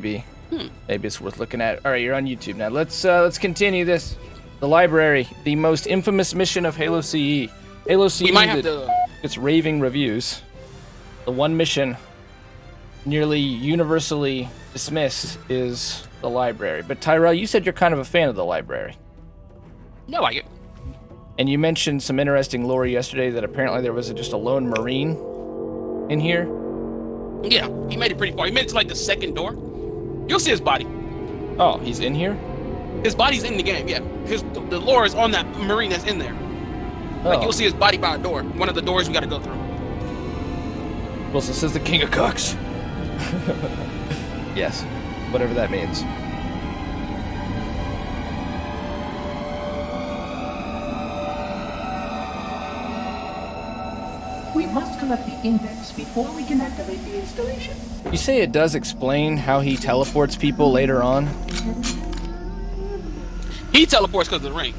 Maybe it's worth looking at. All right, you're on YouTube now. Let's continue this. The library, the most infamous mission of Halo CE. Halo CE We might have to. It's raving reviews. The one mission nearly universally dismissed is the library. But Tyrell, you said you're kind of a fan of the library. Yeah, I like it. And you mentioned some interesting lore yesterday that apparently there was just a lone Marine in here. Yeah, he made it pretty far. He made it to like the second door. You'll see his body. Oh, he's in here? His body's in the game, yeah. The lore is on that Marine that's in there. Like, you'll see his body by a door. One of the doors we gotta go through. Wilson says the King of Cooks. Yes, whatever that means. We must collect the index before we can activate the installation. You say it does explain how he teleports people later on? He teleports because of the ring.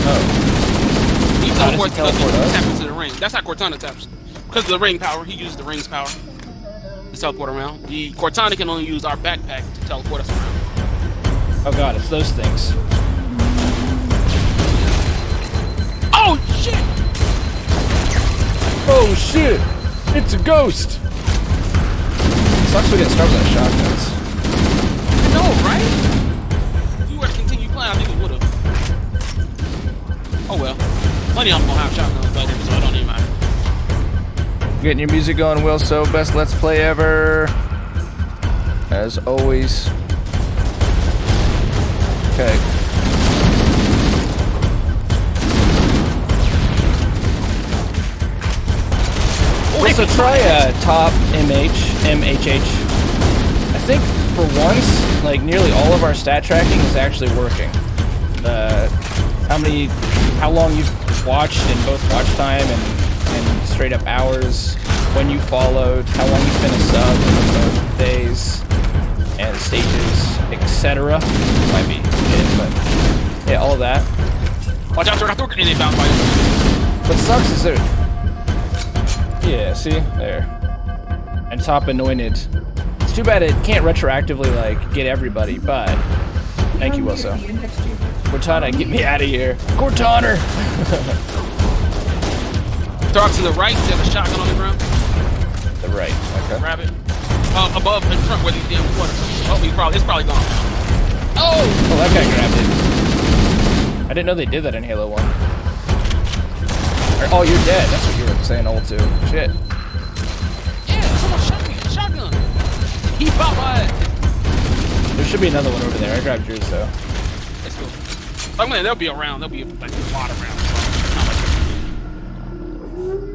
Oh. He How does teleports he because teleport he us? taps into the ring. That's how Cortana taps. Because of the ring power, he uses the ring's power to teleport around. The Cortana can only use our backpack to teleport us around. Oh god, it's those things. Oh shit! Oh shit! It's a ghost! Sucks we didn't start with our shotguns. I know, right? If we were to continue playing, I think we would have. Oh well. Plenty of them gonna have shotguns later, so it don't even matter. Getting your music going, Will, so best Let's Play ever. As always. Okay. So try top MHH. I think for once, like nearly all of our stat tracking is actually working. How long you've watched in both watch time and straight up hours, when you followed, how long you've been a sub in both days and stages, etc. Might be it, but yeah, all of that. Watch out, I thought they bound by you. What sucks is there. Yeah, see? There. And top anointed. It's too bad it can't retroactively, like, get everybody, but... Thank you, Wilso. Cortana, get me out of here. Cortana! Throw to the right, there's a shotgun on the ground. The right, okay. Grab it. Above, in front, where these damn water. Oh, it's probably gone. Oh! Oh, that guy grabbed it. I didn't know they did that in Halo 1. Oh, you're dead. That's what you were saying, old too. Shit. Yeah, someone shot me. Shotgun. He popped my ass. There should be another one over there. I grabbed yours, though. Let's go. I mean, they'll be around. There'll be like a lot around.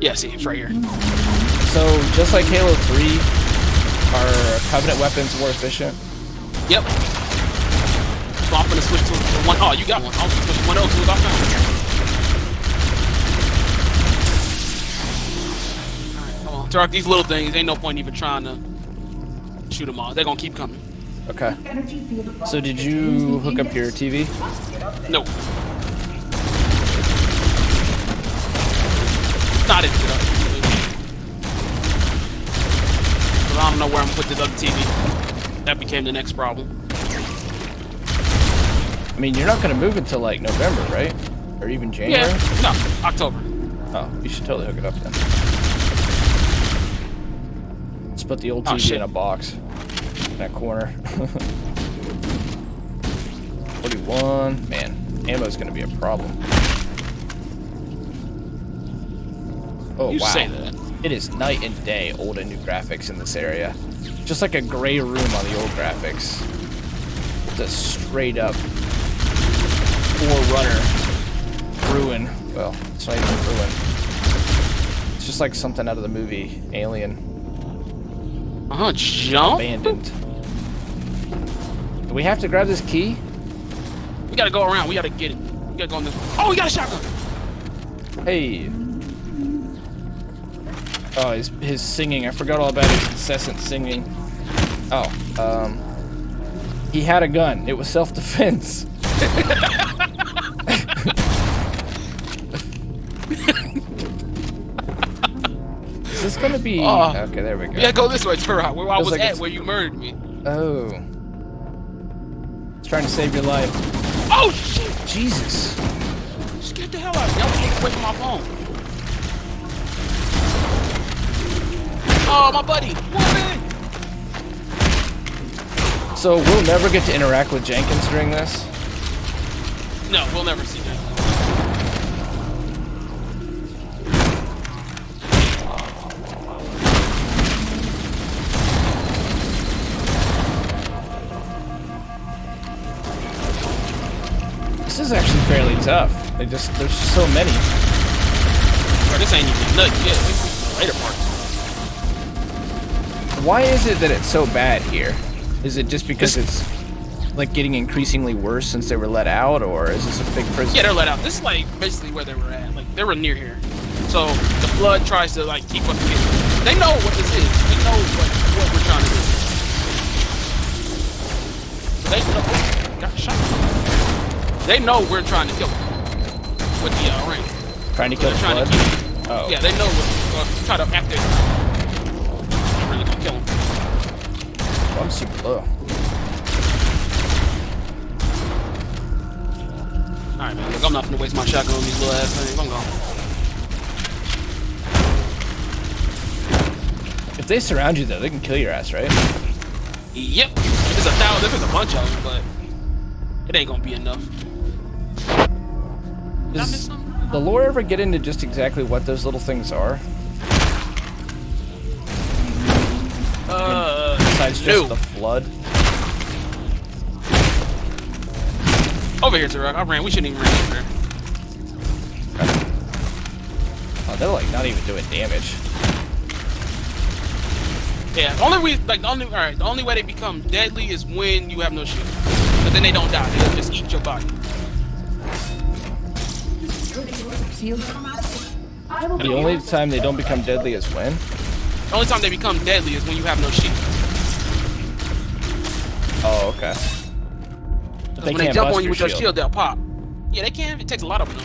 Yeah, see, it's right here. So, just like Halo 3, are Covenant weapons more efficient? Yep. So I'm gonna switch to the one. Oh, you got one. I'll switch to one else as I found it. Tark, these little things, ain't no point even trying to shoot them all. They're gonna keep coming. Okay. So did you hook up your TV? No. Not it. Cause I don't know where I'm gonna put this other TV. That became the next problem. I mean, you're not gonna move until like November, right? Or even January? Yeah. No, October. Oh, you should totally hook it up then. Let's put the old TV in a box. In that corner. 41. Man, ammo's gonna be a problem. Oh, You wow. say that. It is night and day, old and new graphics in this area. Just like a gray room on the old graphics. It's a straight up Forerunner ruin. Well, it's not even ruin. It's just like something out of the movie Alien. Jump? Abandoned. Do we have to grab this key? We gotta go around. We gotta get it. We gotta go on this. Oh, we got a shotgun. Hey. Oh, his singing. I forgot all about his incessant singing. Oh, he had a gun. It was self-defense. Is this gonna be? Oh. Okay, there we go. Yeah, go this way, Turok. Where I Feels was like at, it's- where you murdered me. Oh. It's trying to save your life. Oh shit! Jesus. Just get the hell out of me. I was looking away from my phone. Oh, my buddy. Woman! So we'll never get to interact with Jenkins during this? No, we'll never see that. This is actually fairly tough. There's just so many. Bro, this ain't even nuts yet. This is the later parts. Why is it that it's so bad here? Is it just because it's like getting increasingly worse since they were let out, or is this a big prison? Yeah, they're let out. This is like basically where they were at. Like they were near here. So the flood tries to like keep us together. They know what this is. They know what we're trying to do. They know. Got shot. They know we're trying to kill them with the ring. Trying to kill the They're trying flood? to keep. Oh. Yeah, they know what. Try to act there. We're really gonna kill them. Oh, I'm super low. Alright, man. Look, I'm not gonna waste my shotgun on these little ass things. I'm gone. If they surround you, though, they can kill your ass, right? Yep. There's a thousand. There's a bunch of them, but it ain't gonna be enough. Did I miss Does something? the lore ever get into just exactly what those little things are? Besides just no. the flood? Over here, Turok. I ran. We shouldn't even run over here. Oh, they're like not even doing damage. Yeah. The only way they become deadly is when you have no shield. But then they don't die. They'll just eat your body. Seals come out of it. I will The be only your- time they don't become deadly is when? The only time they become deadly is when you have no shield. Oh, okay. But When they jump on you with your shield, they'll pop. Yeah, they can. It takes a lot of them.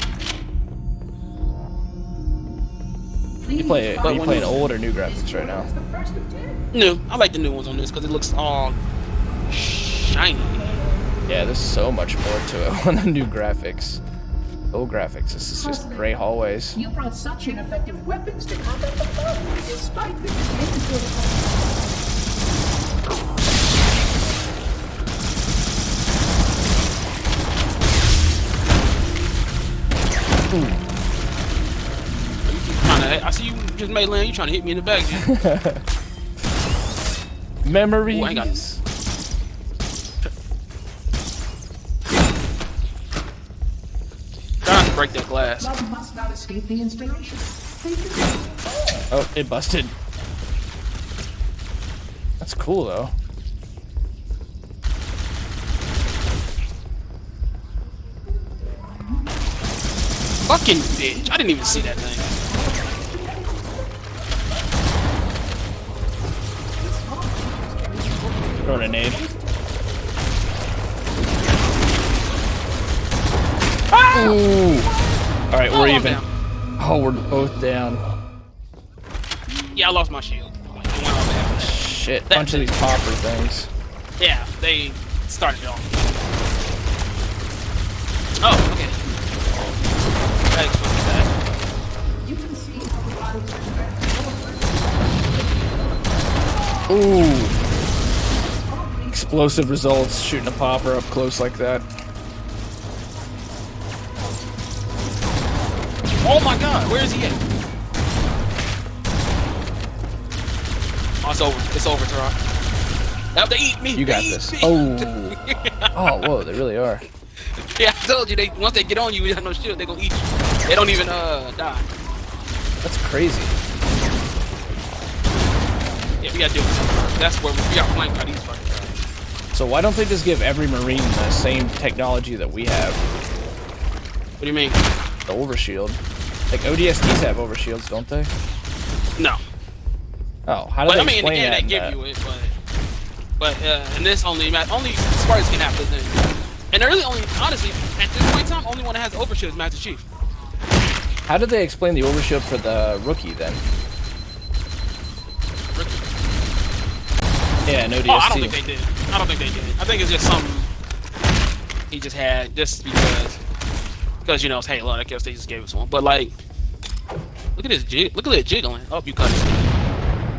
You play But are you when playing you- old or new graphics right now? The first of 10. New. I like the new ones on this because it looks all shiny. Yeah, there's so much more to it on the new graphics. Old graphics, this is just gray hallways. You brought such ineffective weapons to combat the foe, despite the inevitable. I see you just made land. You trying to hit me in the back, G. Memories. Ooh, I ain't got Trying to break that glass. Love must not escape the inspiration. Oh, it busted. That's cool though. Fucking bitch. I didn't even see that thing. Throwing a nade. Ooh. All right, we're I'm even. down. Oh, we're both down. Yeah, I lost my shield. It went all bad. Shit, That bunch of these popper things. Yeah, they started it off. Oh, okay. That explains that. You can see how the battles are Ooh. Explosive results, shooting a popper up close like that. Oh my god, where is he at? Oh, it's over. It's over, Turok. Now they eat me. You got They eat this. me. Oh. Oh, whoa, they really are. Yeah, I told you. Once they get on you, you have no shield. They gonna eat you. They don't even die. That's crazy. Yeah, we gotta do it. That's where we got flanked by these fucking guys. So why don't they just give every Marine the same technology that we have? What do you mean? The overshield. Like ODSTs have overshields, don't they? No. Oh, how do But they I mean, explain yeah, that? they in give the- you it, but and this only Spartans can have this thing. And they're really only, honestly, at this point in time, only one that has overshield is Master Chief. How did they explain the overshield for the rookie then? Yeah, no DST. Oh, I don't think they did. I don't think they did. I think it's just something he just had just because you know it's Halo. I guess they just gave it to him. But like, look at this jig. Look at it jiggling. Oh, you cut it.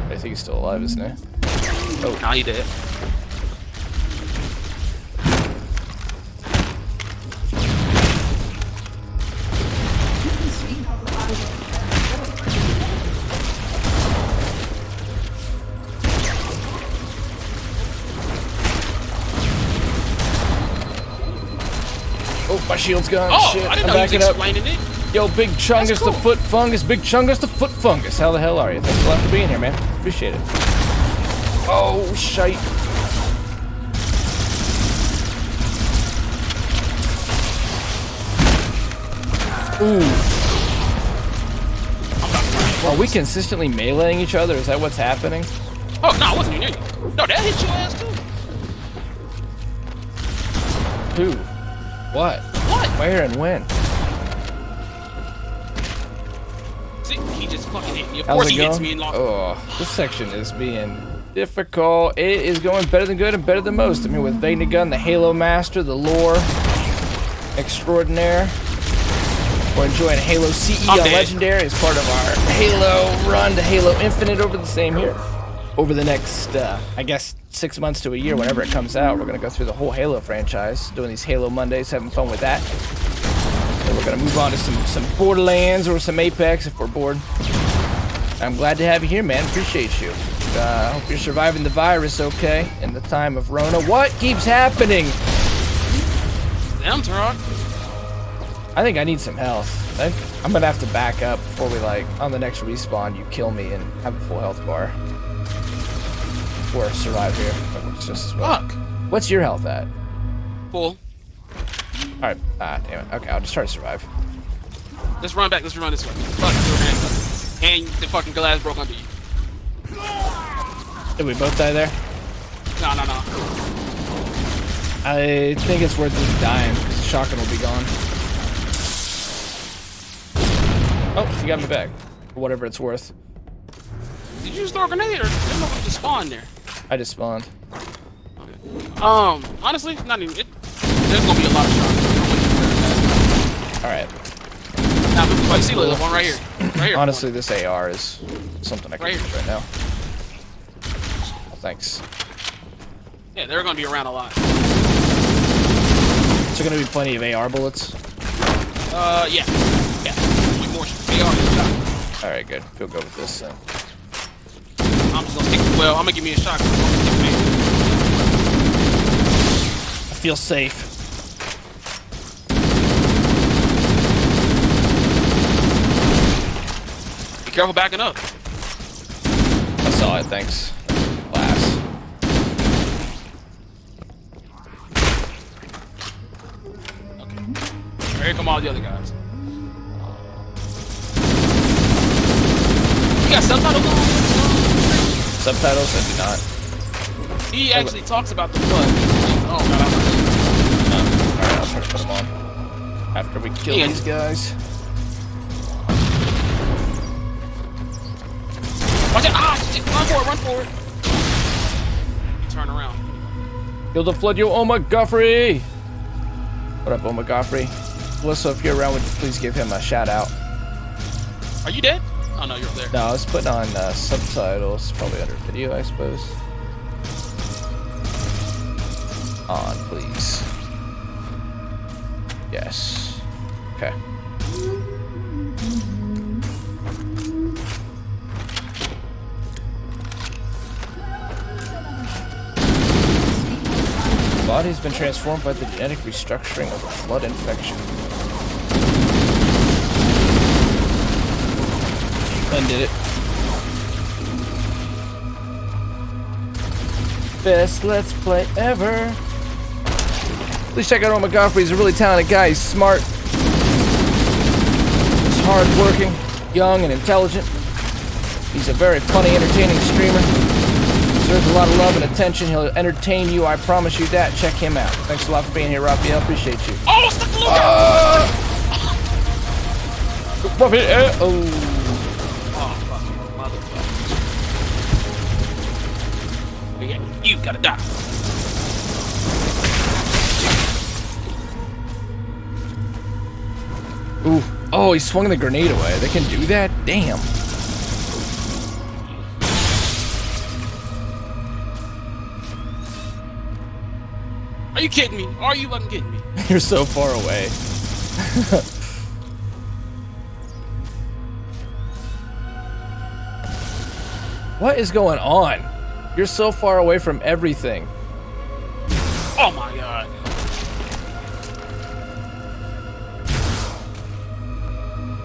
I think he's still alive, isn't he? Oh, now he dead. Oh, my shield's gone. Oh, Shit, I didn't I'm know he was backing up. explaining it. Yo, Big Chungus That's the cool. Foot Fungus, Big Chungus the Foot Fungus. How the hell are you? Thanks a lot for being here, man. Appreciate it. Oh, shite. Ooh. Are we consistently meleeing each other? Is that what's happening? Oh no, I wasn't near you. No, that hit your ass too. Who? What? What? Where and when? See, he just fucking hit me. Of How's course it he going? hits me in long. Oh, this section is being difficult. It is going better than good and better than most. I'm here with Vegna Gun, the Halo Master, the lore extraordinaire. We're enjoying Halo CE I'm on dead. Legendary as part of our Halo run to Halo Infinite over the same here. Over the next, I guess, 6 months to a year, whenever it comes out, we're going to go through the whole Halo franchise, doing these Halo Mondays, having fun with that. And we're going to move on to some Borderlands or some Apex if we're bored. I'm glad to have you here, man. Appreciate you. Hope you're surviving the virus okay in the time of Rona. What keeps happening? Damn, Turok. I think I need some health. I'm gonna have to back up before we, like, on the next respawn, you kill me and have a full health bar. Or survive here. That works just as well. Fuck. What's your health at? Full. Alright, damn it. Okay, I'll just try to survive. Let's run back. Let's run this way. Fuck, and the fucking glass broke under you. Did we both die there? No. I think it's worth just dying, because shotgun will be gone. Oh, you got me back. For whatever it's worth. Did you just throw a grenade or did you just spawn there? I just spawned. Honestly, not even. There's gonna be a lot of shots. Alright. Now, but see, look, one right here. Right here. Honestly, this AR is something I can Right use here. right now. Oh, thanks. Yeah, they're gonna be around a lot. Is there gonna be plenty of AR bullets? Yeah. Like more AR shot. Alright, good. Feel good with this then. I'm just gonna stick. Well, I'm gonna give me a shot. I feel safe. Be careful backing up. I saw it, thanks. Glass. Okay. Here come all the other guys. You got subtitles on? Subtitles? I do not. He actually talks about the blood. Oh god, Alright, I'll try to put them on. After we kill Yeah. these guys. watch it! Ah, shit, run for it! Turn around. Kill the flood, yo, Oma Guffrey! What up, Oma Guffrey? Melissa, if you're around, would you please give him a shout out? Are you dead? Oh no, you're up there. No, I was putting on subtitles, probably under video, I suppose. On, please. Yes. Okay. The body's been transformed by the genetic restructuring of a flood infection. Undid it. Best Let's Play ever. Please check out Oma Guffrey. He's a really talented guy. He's smart. He's hardworking, young, and intelligent. He's a very funny, entertaining streamer. Deserves a lot of love and attention. He'll entertain you. I promise you that. Check him out. Thanks a lot for being here, Raphael. Appreciate you. Oh, stuck the lookout! Raphael. Oh. Oh, fucking motherfucker. You gotta die. Ooh. Oh, he swung the grenade away. They can do that? Damn. Are you kidding me? Are you fucking kidding me? You're so far away. What is going on? You're so far away from everything. Oh my god.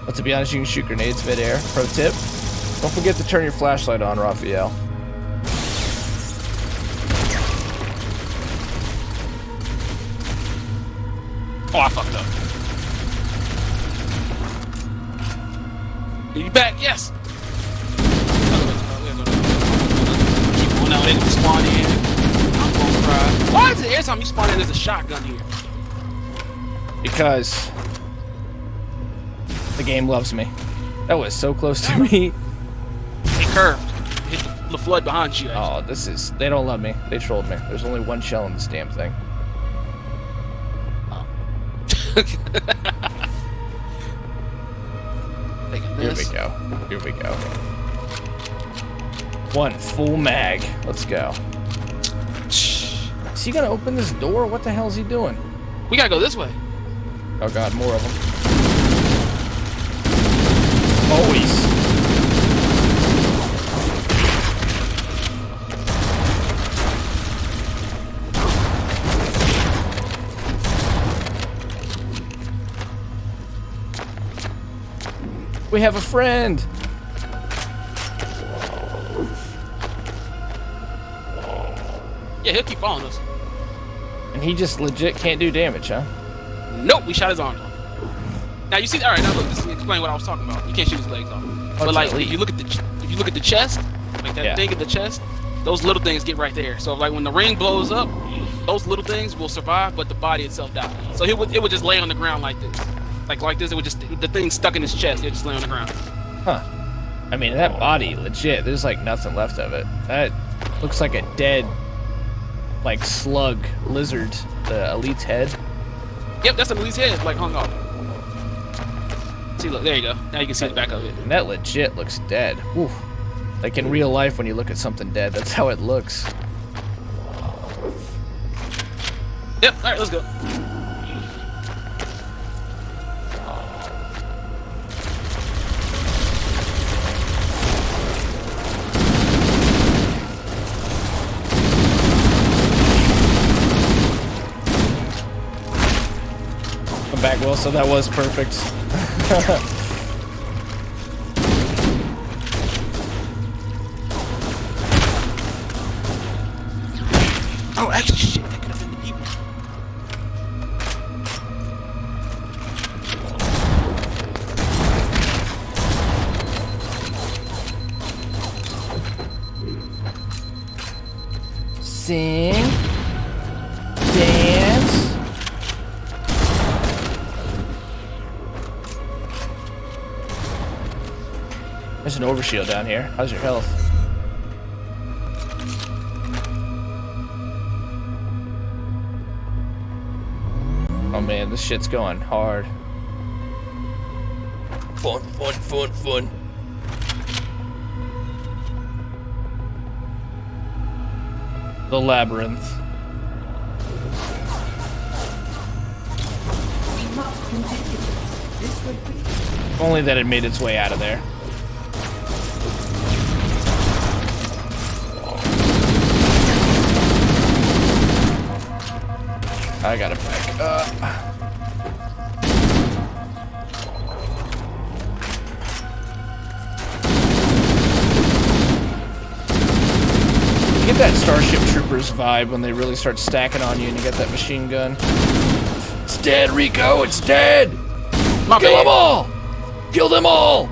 But to be honest, you can shoot grenades mid-air. Pro tip. Don't forget to turn your flashlight on, Raphael. Oh, I fucked up. Are you back? Yes. Keep going out. They can spawn in. I'm gonna cry. Why is it every time you spawn in, there's a shotgun here? Because the game loves me. That was so close to me. It curved. Hit the flood behind you. Oh, this is... They don't love me. They trolled me. There's only one shell in this damn thing. Here we go. Here we go. One full mag. Let's go. Is he gonna open this door? What the hell is he doing? We gotta go this way. Oh god, more of them. Always. We have a friend. Yeah, he'll keep following us. And he just legit can't do damage, huh? Nope, we shot his arms off. Now you see, all right. Now look, this is explain what I was talking about. You can't shoot his legs off. But like, if you look at the chest, like that thing at the chest, those little things get right there. So like when the ring blows up, those little things will survive, but the body itself dies. So it would just lay on the ground like this. Like this, it would just, the thing stuck in his chest, it just lay on the ground. Huh. I mean, that body, legit, there's like nothing left of it. That looks like a dead, like, slug lizard, the elite's head. Yep, that's an elite's head, like hung off. See, look, there you go. Now you can see the back of it. And that legit looks dead. Whew. Like in real life, when you look at something dead, that's how it looks. Yep, alright, let's go. Back well, so that was perfect. Oh, actually, shit, that could have been the people. Sing, dance. There's an overshield down here. How's your health? Oh man, this shit's going hard. Fun, fun, fun, fun. The labyrinth. We must continue. This would be... Only that it made its way out of there. I gotta back up. You get that Starship Troopers vibe when they really start stacking on you and you get that machine gun. It's dead, Rico! It's dead! Kill them all! Kill them all!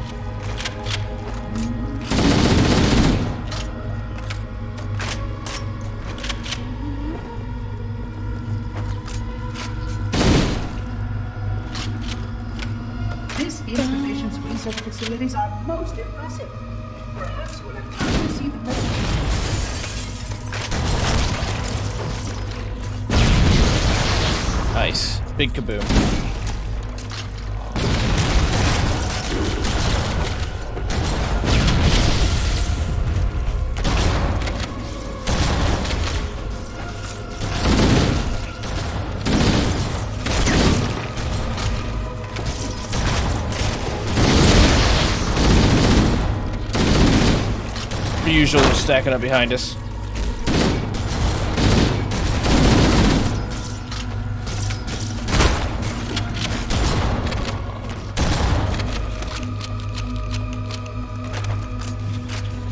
This information's research facilities are most impressive. Perhaps we'll have time to see the most... Nice. Big kaboom. The usual is stacking up behind us.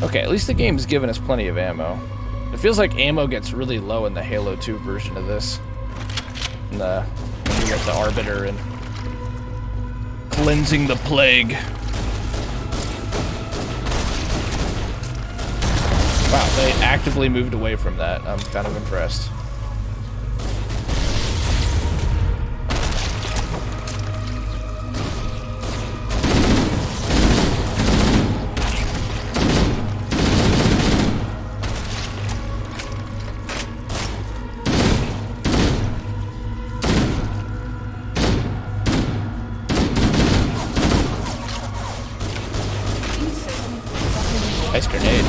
Okay, at least the game's given us plenty of ammo. It feels like ammo gets really low in the Halo 2 version of this. When you get the Arbiter and cleansing the plague. Wow, they actively moved away from that. I'm kind of impressed. Nice grenade.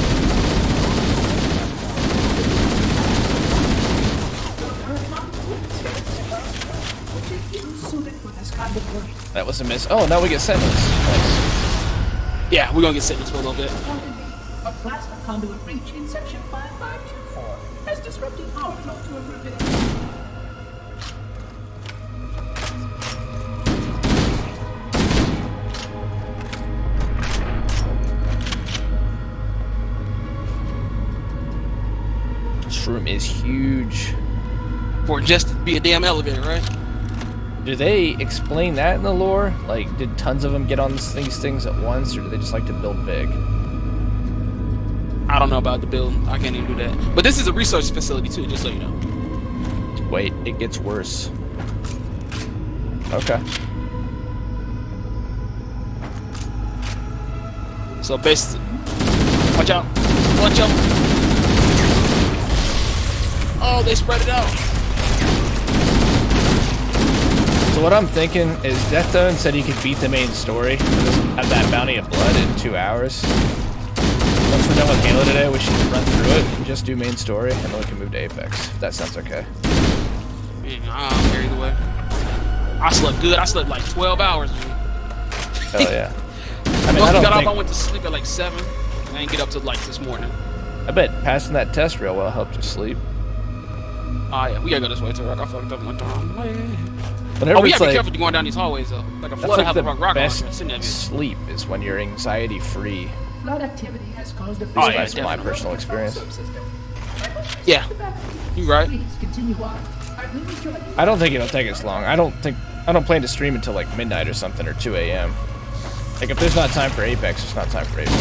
That was a miss. Oh, now we get Sentinels. Nice. Yeah, we're gonna get Sentinels for a little bit. A plasma conduit breach in section 5524 has disrupted power flow to a rivet. This room is huge. For just to be a damn elevator, right? Do they explain that in the lore? Like, did tons of them get on these things at once, or do they just like to build big? I don't know about the build. I can't even do that. But this is a research facility too, just so you know. Wait, it gets worse. Okay. So basically, watch out! Watch out! Oh, they spread it out. So what I'm thinking is Deathzone said he could beat the main story of that Bounty of Blood in 2 hours. Once we're done with Halo today, we should run through it and just do main story, and then we can move to Apex, if that sounds okay. Man, I don't care either way. I slept good. I slept like 12 hours. Dude. Hell yeah. I mean, Once I we got don't off, I think... went to sleep at like 7, and I didn't get up till like this morning. I bet passing that test real well helped you sleep. Oh yeah, we gotta go this way too. I got fucked up one time. Whenever Oh, we it's gotta be like, careful going down these hallways though. Like a that's flood like have the a rock best on sitting at me. sleep is when you're anxiety-free. Flood activity has caused a Oh, yeah, That's my definitely. personal experience. Yeah, you right. Please continue on. I will enjoy you. I don't think it'll take us long. I don't plan to stream until like midnight or something, or 2 a.m. Like, if there's not time for Apex, there's not time for Apex.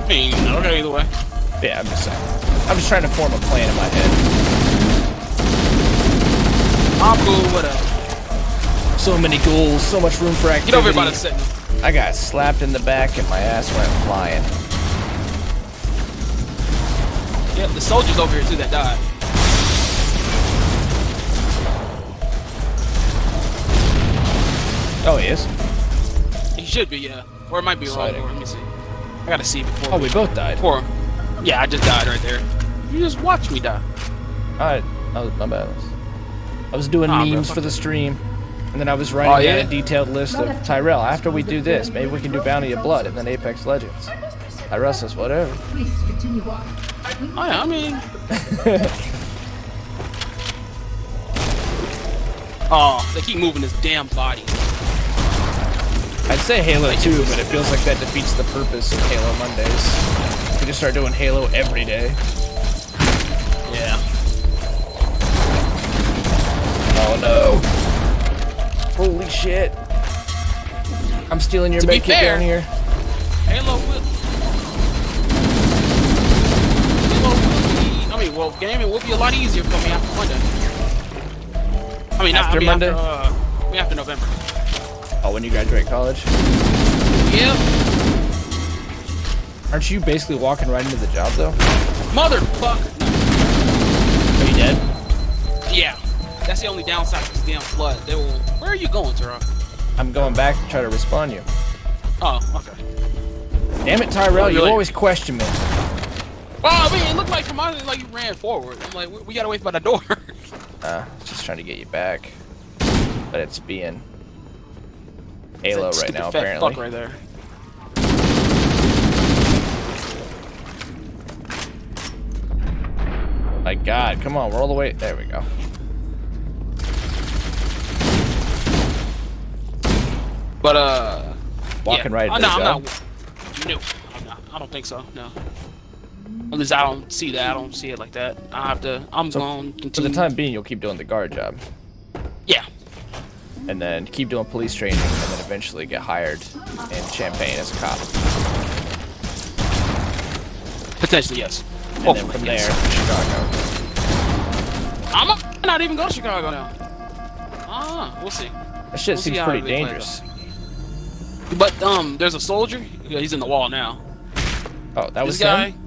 I mean, okay, either way. Yeah, I'm just saying. I'm just trying to form a plan in my head. I'm cool, whatever. So many goals, so much room for activity. Get over here by the setting. I got slapped in the back and my ass went flying. Yep, the soldiers over here too that died. Oh, he is? He should be, yeah. Or it might be wrong. Exciting. Or let me see. I gotta see before. Oh, we both died. Before. Yeah, I just died right there. You just watched me die. Alright, my bad. I was doing Nah, bro, memes fuck for the that. stream, and then I was writing yeah? down a detailed list of Tyrell. After we do this, maybe we can do Bounty of Blood and then Apex Legends. Tyrell says whatever. Please continue on. I will Oh yeah, I mean. Oh, they keep moving his damn body. I'd say Halo 2, but it feels like that defeats the purpose of Halo Mondays. We just start doing Halo every day. Yeah. Oh no! Holy shit! I'm stealing your To be med kit fair- down here. Halo will be. I mean, well, gaming will be a lot easier for me after Monday. I mean, After Monday? After November. Oh, when you graduate college? Yeah. Aren't you basically walking right into the job though? Motherfucker. Are you dead? Yeah. That's the only downside to this damn flood. They will. Where are you going, Tyrell? I'm going back to try to respawn you. Oh, okay. Damn it, Tyrell, you Really? always question me. Well, I mean, it looked like from us, like you ran forward. I'm like, we gotta wait by the door. Just trying to get you back. But it's being Halo right Stupid now, fat apparently. Fuck right there. My God, come on, we're all the way. There we go. But Walking right Oh, into no, the I'm job. not. No, I'm not. I don't think so. No. At least I don't see that. I don't see it like that. I have to. I'm going to For continue. the time being, you'll keep doing the guard job. Yeah. And then keep doing police training, and then eventually get hired in Champaign as a cop. Potentially, yes. And Hopefully, then from yes. there, Chicago. I might not even go to Chicago now. We'll see. That shit We'll see seems how pretty they play dangerous. But there's a soldier. Yeah, he's in the wall now. Oh, that was This guy. him?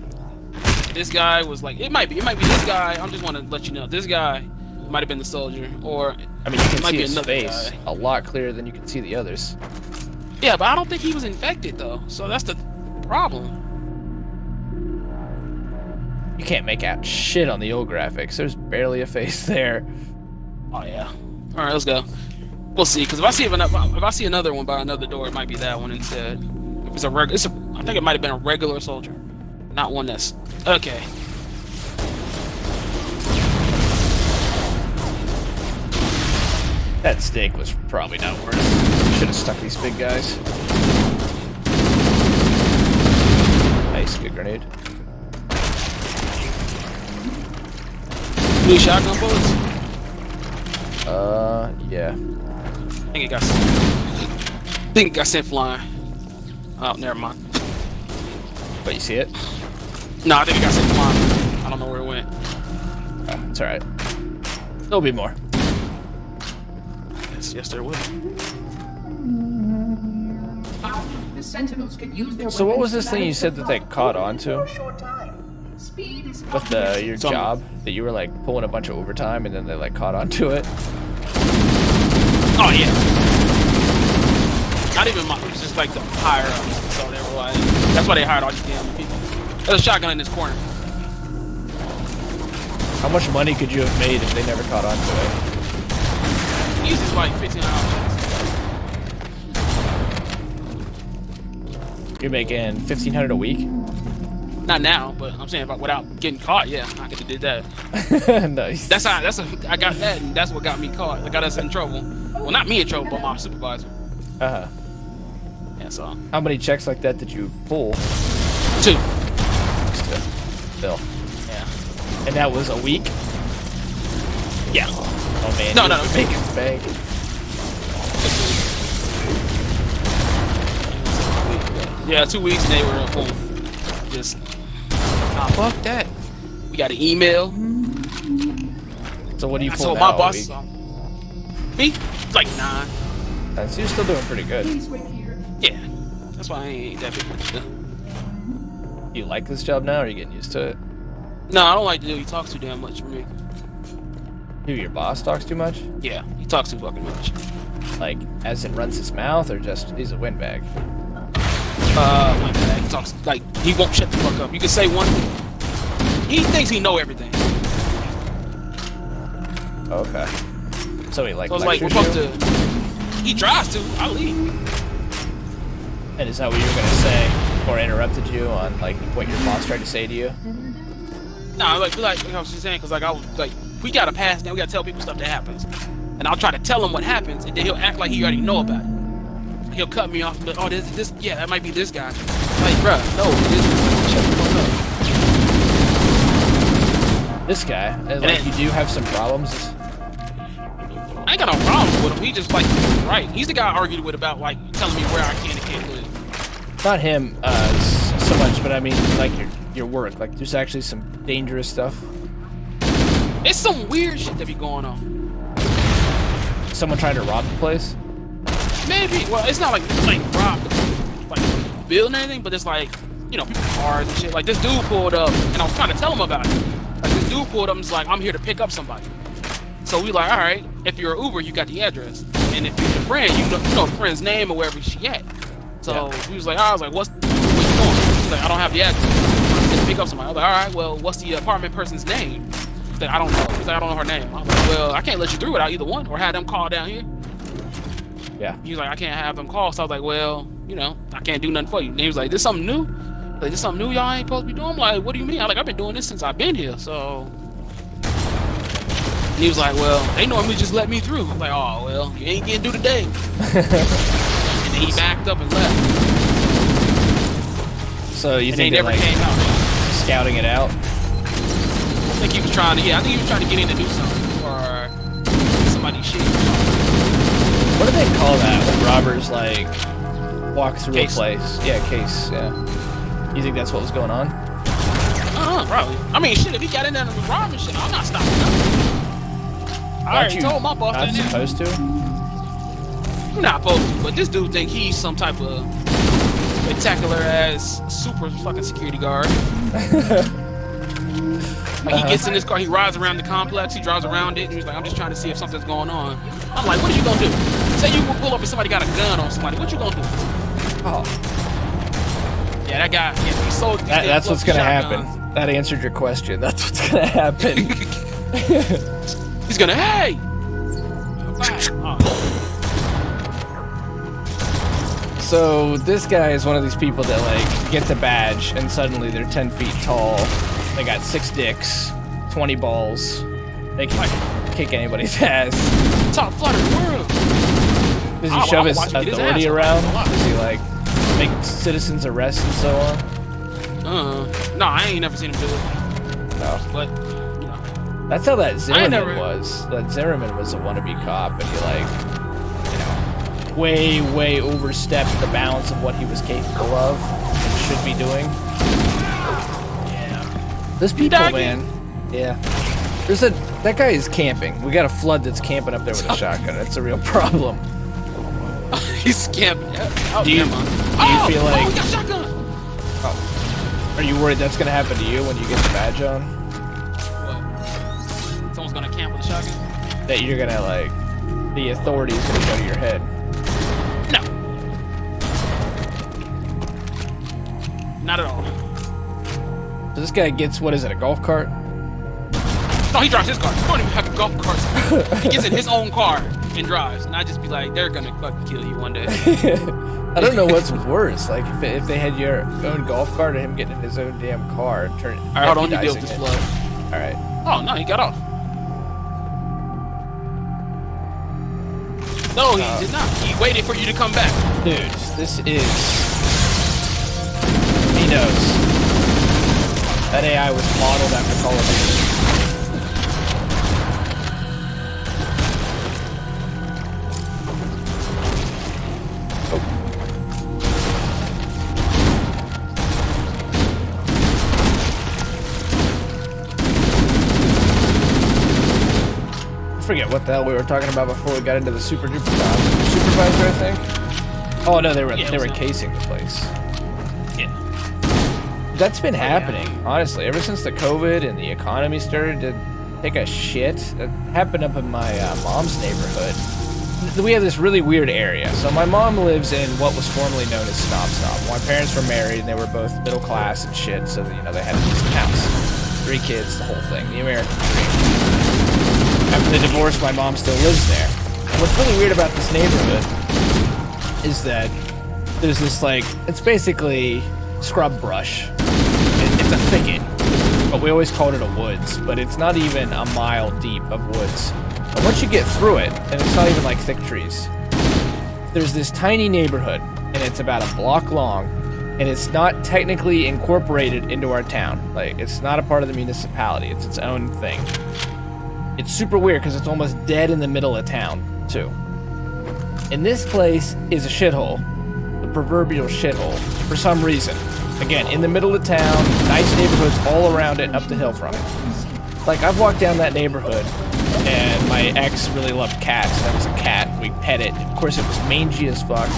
This guy was like, it might be this guy. I just want to let you know, this guy might have been the soldier, or I mean, you can it might see be his another face guy. a lot clearer than you can see the others. Yeah, but I don't think he was infected though. So that's the problem. You can't make out shit on the old graphics. There's barely a face there. Oh yeah. All right, let's go. We'll see. Because if I see another one by another door, it might be that one instead. If it's I think it might have been a regular soldier, not one that's okay. That steak was probably not worth it. Should have stuck these big guys. Nice, good grenade. New shotgun bullets. Yeah. I think it got sent flying. Oh, never mind. But you see it? No, I think it got sent flying. I don't know where it went. Oh, it's alright. There'll be more. Yes, there will. The Sentinels can use their So what was weapons this thing you said that they caught on for to? a short time. Speed is With your Some- job? That you were like pulling a bunch of overtime and then they like caught onto it? Oh yeah. Not even it was just like the higher ups. So they were like, that's why they hired all these damn people. There's a shotgun in this corner. How much money could you have made if they never caught onto it? Easy like 15 hours. You're making $1,500 a week? Not now, but I'm saying without getting caught, yeah, I could have did that. Nice. I got that, and that's what got me caught. That got us in trouble. Well, not me in trouble, but my supervisor. Uh-huh. Yeah, so How many checks like that did you pull? 2. Bill. Yeah. And that was a week? Yeah. Oh man. No, you no, were no. making bank. Yeah, 2 weeks, and they were boom. Just fuck that. We got an email. So what do you I pull told now? my boss. Me, like 9. So you're still doing pretty good. Please wait here. Yeah. That's why I ain't that big. You like this job now or are you getting used to it? No, I don't like to do. He talks too damn much for me. Who, your boss talks too much? Yeah, he talks too fucking much. Like, as in runs his mouth or just he's a windbag? Like that. He talks like he won't shut the fuck up. You can say one thing. He thinks he know everything. Okay. So he like So it's like we're lectures supposed you? to. He tries to. I leave. And is that what you were gonna say? Or interrupted you on like what your boss tried to say to you? Nah, like I was just saying, cause like I was like, we gotta pass now. We gotta tell people stuff that happens, and I'll try to tell him what happens, and then he'll act like he already know about it. He'll cut me off, but oh, this, yeah, that might be this guy. Like, bruh, no, it isn't. Shut the fuck up. This guy, and like then- you do have some problems. I ain't got no problems with him. He just like right. He's the guy I argued with about like telling me where I can and can't live. Not him so much, but I mean like your work. Like there's actually some dangerous stuff. It's some weird shit that be going on. Someone trying to rob the place. Maybe. Well, it's not like rob, like building anything, but it's like, you know, people cars and shit. Like this dude pulled up, and I was trying to tell him about it. Like this dude pulled up and was like, I'm here to pick up somebody. So we like, all right, if you're an Uber, you got the address. And if you're a friend, you know the friend's name or wherever she at. So he was like, I was like, where you going? He's like, I don't have the address. I'm here to pick up somebody. I was like, all right, well, what's the apartment person's name? He's like, I don't know. He's like, I don't know her name. I was like, well, I can't let you through without either one or have them call down here. Yeah. He was like, I can't have them call. So I was like, well, you know, I can't do nothing for you. And he was like, this something new? Like, this something new y'all ain't supposed to be doing? I'm like, what do you mean? I'm like, I've been doing this since I've been here, so. And he was like, well, they normally just let me through. I'm like, oh, well, you ain't getting through today. And then he backed up and left. So you And think they they're never like came out. scouting it out? I think he was trying to, I think he was trying to get in to do something or somebody's shit. What do they call that when robbers like walk through Case. a place? Yeah, case. Yeah. You think that's what was going on? Probably. I mean, shit, if he got in there and was robbing shit, I'm not stopping nothing. I Aren't already you told my boss not that. supposed to? You're not supposed to, but this dude think he's some type of spectacular ass super fucking security guard. Like he gets in his car, he rides around the complex, he drives around it, and he's like, I'm just trying to see if something's going on. I'm like, what are you gonna do? Say you will pull up and somebody got a gun on somebody, what you gonna do? Oh, Yeah, that guy, he sold these damn that's what's fluffy gonna shotguns. happen. That answered your question. That's what's gonna happen. He's gonna, hey! Oh, So this guy is one of these people that like gets a badge and suddenly they're 10 feet tall. They got 6 dicks, 20 balls. They can kick anybody's ass. top flutter in the world. Does he I shove would his watch him get his authority ass around? whooped. Does he like make citizens arrests and so on? No, I ain't never seen him do it, No. but, you know. That's how that Zimmerman never- was. That Zimmerman was a wannabe cop, and he like, you know, way overstepped the bounds of what he was capable of and should be doing. Yeah. Those people, Doggy. man. Yeah. That guy is camping. We got a flood that's camping up there with a shotgun. It's a real problem. He's camping. Oh, Do you- never mind. do you Oh, feel like- Oh, he got a shotgun! Are you worried that's gonna happen to you when you get the badge on? What? Someone's gonna camp with a shotgun? That you're gonna like, the authority is gonna go to your head. No. Not at all. So this guy gets, what is it, a golf cart? No, he drives his car. He don't even have a golf cart. He gets in his own car and drives. And I just be like, they're gonna fucking kill you one day. I don't know what's worse, like if they had your own golf cart or him getting in his own damn car and turning. Alright, hold on, you deal with this flood. flood. All right. Oh, no, he got off. No, he did not. He waited for you to come back. Dude, this is... He knows. That AI was modeled after Call of Duty. I forget what the hell we were talking about before we got into the supervisor, I think. Oh no, they were Yeah, it they was were a- casing the place. Yeah. That's been happening, honestly, ever since the COVID and the economy started to take a shit. It happened up in my mom's neighborhood. We have this really weird area. So my mom lives in what was formerly known as Snob Stop. My parents were married and they were both middle class and shit, so you know they had a decent house, 3 kids, the whole thing, the American dream. After the divorce, my mom still lives there. And what's really weird about this neighborhood is that there's this like, it's basically scrub brush. It's a thicket, but we always called it a woods, but it's not even a mile deep of woods. And once you get through it, and it's not even like thick trees, there's this tiny neighborhood, and it's about a block long, and it's not technically incorporated into our town. Like, it's not a part of the municipality, it's its own thing. It's super weird because it's almost dead in the middle of town, too. And this place is a shithole. The proverbial shithole. For some reason. Again, in the middle of town, nice neighborhoods all around it, up the hill from it. Like, I've walked down that neighborhood, and my ex really loved cats. That was a cat. We pet it. Of course, it was mangy as fuck,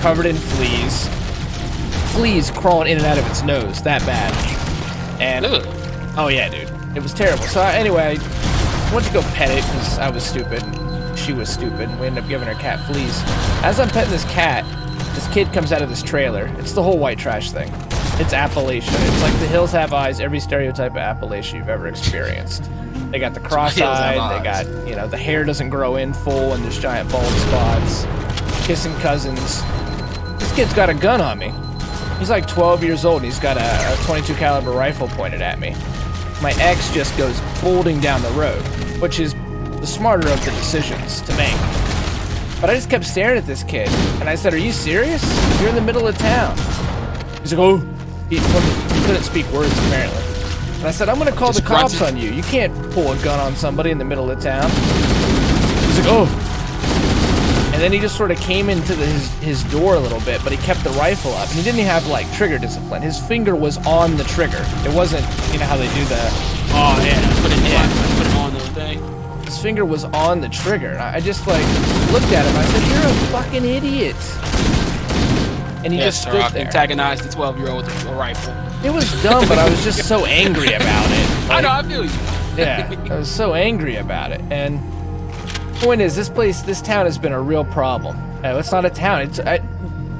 covered in fleas. Fleas crawling in and out of its nose. That bad. And... Ugh. Oh, yeah, dude. It was terrible. So anyway, I went to go pet it because I was stupid. And she was stupid. And we ended up giving her cat fleas. As I'm petting this cat, this kid comes out of this trailer. It's the whole white trash thing. It's Appalachia. It's like the hills have eyes, every stereotype of Appalachia you've ever experienced. They got the cross-eyed, they got, you know, the hair doesn't grow in full and there's giant bald spots. Kissing cousins. This kid's got a gun on me. He's like 12 years old and he's got a 22 caliber rifle pointed at me. My ex just goes bolting down the road, which is the smarter of the decisions to make. But I just kept staring at this kid and I said, "Are you serious? You're in the middle of town." He's like, "Oh." He couldn't speak words, apparently. And I said, "I'm going to call the cops on you. You can't pull a gun on somebody in the middle of town." He's like, "Oh." And then he just sort of came into his door a little bit, but he kept the rifle up. And he didn't have, like, trigger discipline. His finger was on the trigger. It wasn't, you know how they do the... Oh, yeah. Put it on the thing. His finger was on the trigger. And I just, like, looked at him. I said, "You're a fucking idiot." And he just stood there. Antagonized the 12-year-old with a rifle. It was dumb, but I was just so angry about it. I know, I feel you. Yeah, I was so angry about it. And the point is, this town has been a real problem. It's not a town.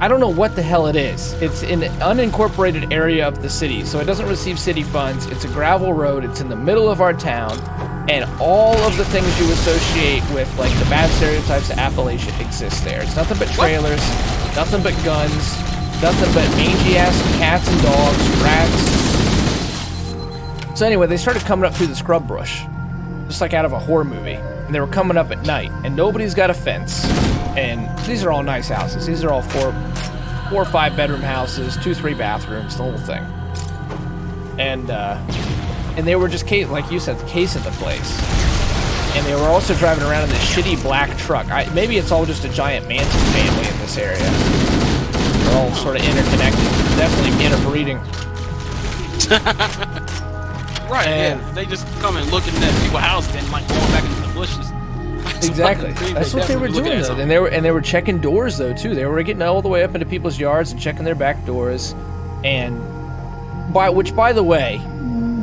I don't know what the hell it is. It's in an unincorporated area of the city, so it doesn't receive city funds. It's a gravel road. It's in the middle of our town. And all of the things you associate with, like, the bad stereotypes of Appalachia exist there. It's nothing but trailers, nothing but guns, nothing but mangy-ass cats and dogs, rats. So anyway, they started coming up through the scrub brush, just like out of a horror movie. And they were coming up at night, and nobody's got a fence. And these are all nice houses. These are all four or five bedroom houses, 2-3 bathrooms, the whole thing. And they were just, like you said, casing the place. And they were also driving around in this shitty black truck. Maybe it's all just a giant Manson family in this area. They're all sort of interconnected. Definitely interbreeding. Right, and yeah. They just come and looking at people's houses and like going back into the bushes. Exactly. That's what they were doing though. And they were checking doors though too. They were getting all the way up into people's yards and checking their back doors. And which by the way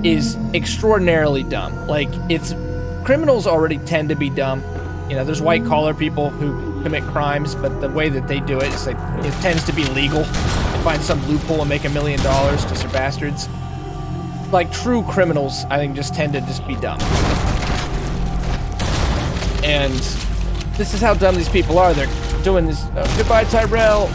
is extraordinarily dumb. Like, criminals already tend to be dumb. You know, there's white collar people who commit crimes, but the way that they do it is like, it tends to be legal. They find some loophole and make $1 million because they're bastards. Like, true criminals, I think, just tend to just be dumb. And this is how dumb these people are. They're doing this, "Goodbye, Tyrell.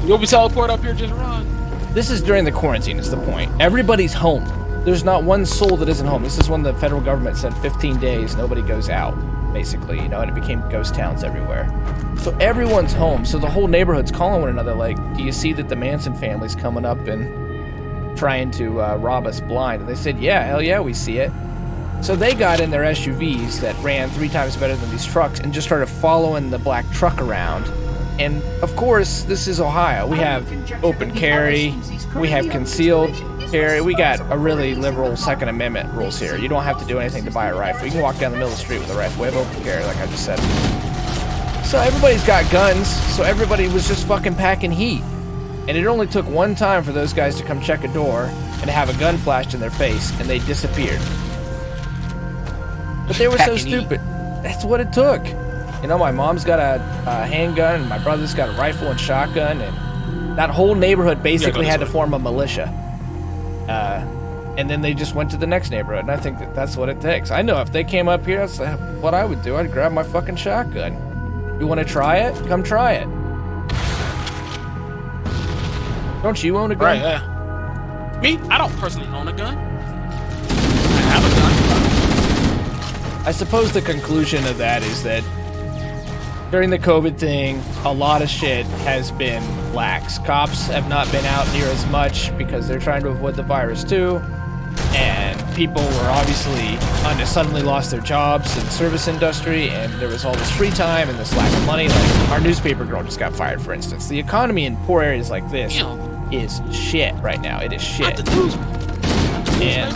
You'll be teleport up here, just run." This is during the quarantine, is the point. Everybody's home. There's not one soul that isn't home. This is when the federal government said 15 days, nobody goes out, basically, you know, and it became ghost towns everywhere. So everyone's home. So the whole neighborhood's calling one another like, "Do you see that the Manson family's coming up and trying to rob us blind?" And they said, "Yeah, hell yeah, we see it." So they got in their SUVs that ran 3 times better than these trucks and just started following the black truck around. And of course, this is Ohio. We have open carry, we have concealed carry, we got a really liberal Second Amendment rules here. You don't have to do anything to buy a rifle. You can walk down the middle of the street with a rifle. We have open carry, like I just said. So everybody's got guns, so everybody was just fucking packing heat. And it only took one time for those guys to come check a door and to have a gun flashed in their face, and they disappeared. But they were so stupid. That's what it took. You know, my mom's got a handgun, and my brother's got a rifle and shotgun, and that whole neighborhood basically had to form a militia. And then they just went to the next neighborhood, and I think that's what it takes. I know if they came up here, that's what I would do. I'd grab my fucking shotgun. You want to try it? Come try it. Don't you own a gun? Right, yeah. Me? I don't personally own a gun. I have a gun. I suppose the conclusion of that is that during the COVID thing, a lot of shit has been lax. Cops have not been out near as much because they're trying to avoid the virus too. And people were obviously suddenly lost their jobs in the service industry, and there was all this free time and this lack of money. Like, our newspaper girl just got fired, for instance. The economy in poor areas like this is shit right now. It is shit. And